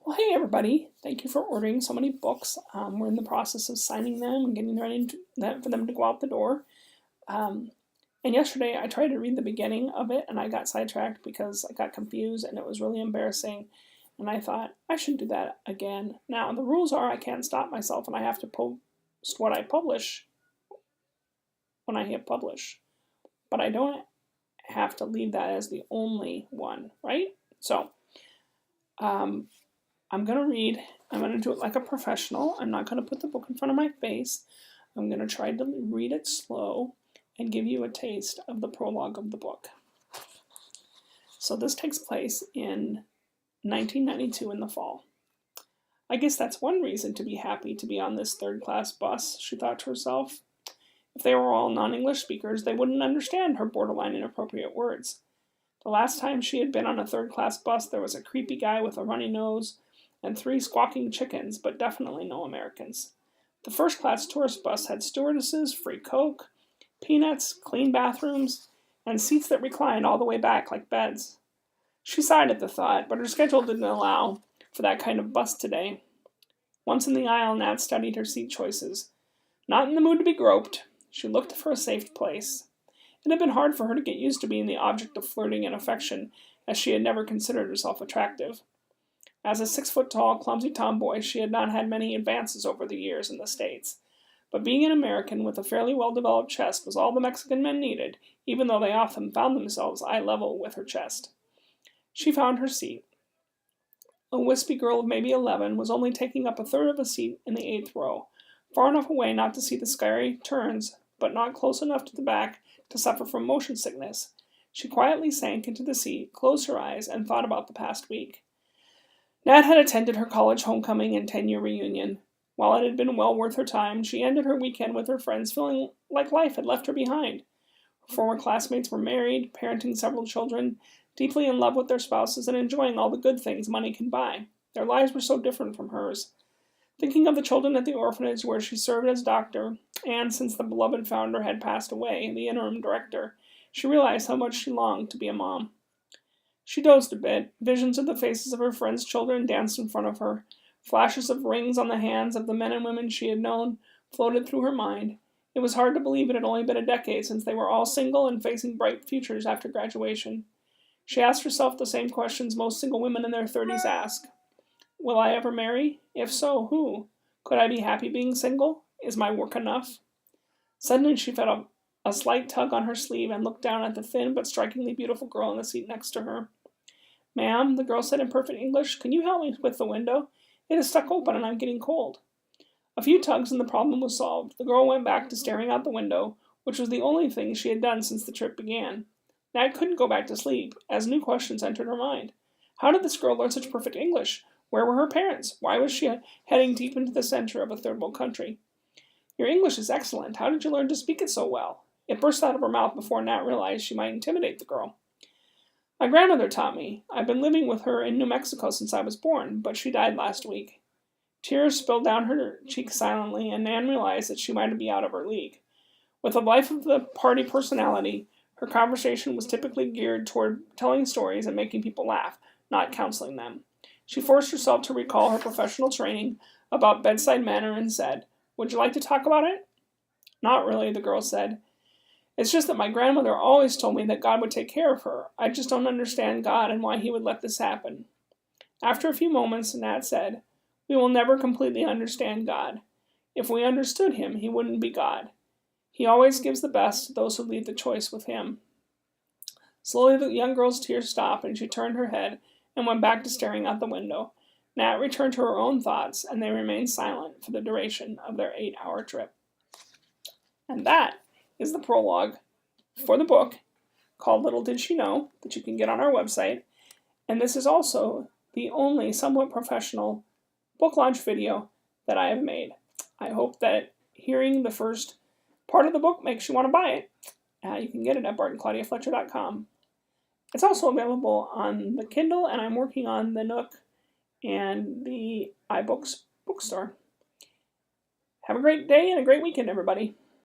Well, hey everybody! Thank you for ordering so many books. We're in the process of signing them and getting ready for them to go out the door. Um, and yesterday I tried to read the beginning of it and I got sidetracked because I got confused and it was really embarrassing. And I thought I should do that again. Now the rules are I can't stop myself and I have to post what I publish when I hit publish, but I don't have to leave that as the only one, right? So. I'm going to read. I'm going to do it like a professional. I'm not going to put the book in front of my face. I'm going to try to read it slow and give you a taste of the prologue of the book. So this takes place in 1992 in the fall. I guess that's one reason to be happy to be on this third-class bus, she thought to herself. If they were all non-English speakers, they wouldn't understand her borderline inappropriate words. The last time she had been on a third-class bus, there was a creepy guy with a runny nose and 3 squawking chickens, but definitely no Americans. The first-class tourist bus had stewardesses, free Coke, peanuts, clean bathrooms, and seats that reclined all the way back like beds. She sighed at the thought, but her schedule didn't allow for that kind of bus today. Once in the aisle, Nat studied her seat choices. Not in the mood to be groped, she looked for a safe place. It had been hard for her to get used to being the object of flirting and affection, as she had never considered herself attractive. As a 6-foot-tall, clumsy tomboy, she had not had many advances over the years in the States. But being an American with a fairly well-developed chest was all the Mexican men needed, even though they often found themselves eye level with her chest. She found her seat. A wispy girl of maybe 11 was only taking up a third of a seat in the 8th row, far enough away not to see the scary turns, but not close enough to the back to suffer from motion sickness. She quietly sank into the seat, closed her eyes, and thought about the past week. Nat had attended her college homecoming and 10-year reunion. While it had been well worth her time, she ended her weekend with her friends feeling like life had left her behind. Her former classmates were married, parenting several children, deeply in love with their spouses, and enjoying all the good things money can buy. Their lives were so different from hers. Thinking of the children at the orphanage where she served as doctor, and since the beloved founder had passed away, the interim director, she realized how much she longed to be a mom. She dozed a bit. Visions of the faces of her friends' children danced in front of her. Flashes of rings on the hands of the men and women she had known floated through her mind. It was hard to believe it had only been a decade since they were all single and facing bright futures after graduation. She asked herself the same questions most single women in their 30s ask. Will I ever marry? If so, who? Could I be happy being single? Is my work enough? Suddenly she felt a slight tug on her sleeve and looked down at the thin but strikingly beautiful girl in the seat next to her. Ma'am, the girl said in perfect English, can you help me with the window? It is stuck open and I'm getting cold. A few tugs and the problem was solved. The girl went back to staring out the window, which was the only thing she had done since the trip began. Nat couldn't go back to sleep, as new questions entered her mind. How did this girl learn such perfect English? Where were her parents? Why was she heading deep into the center of a third world country? Your English is excellent. How did you learn to speak it so well? It burst out of her mouth before Nat realized she might intimidate the girl. My grandmother taught me. I've been living with her in New Mexico since I was born, but she died last week. Tears spilled down her cheeks silently, and Nan realized that she might be out of her league. With a life of the party personality, her conversation was typically geared toward telling stories and making people laugh, not counseling them. She forced herself to recall her professional training about bedside manner and said, Would you like to talk about it? Not really, the girl said. It's just that my grandmother always told me that God would take care of her. I just don't understand God and why he would let this happen. After a few moments, Nat said, We will never completely understand God. If we understood him, he wouldn't be God. He always gives the best to those who leave the choice with him. Slowly the young girl's tears stopped, and she turned her head and went back to staring out the window. Nat returned to her own thoughts, and they remained silent for the duration of their 8-hour trip. And that is the prologue for the book called Little Did She Know, that you can get on our website. And this is also the only somewhat professional book launch video that I have made. I hope that hearing the first part of the book makes you want to buy it. You can get it at bartandclaudiafletcher.com. It's also available on the Kindle, and I'm working on the Nook and the iBooks bookstore. Have a great day and a great weekend, everybody.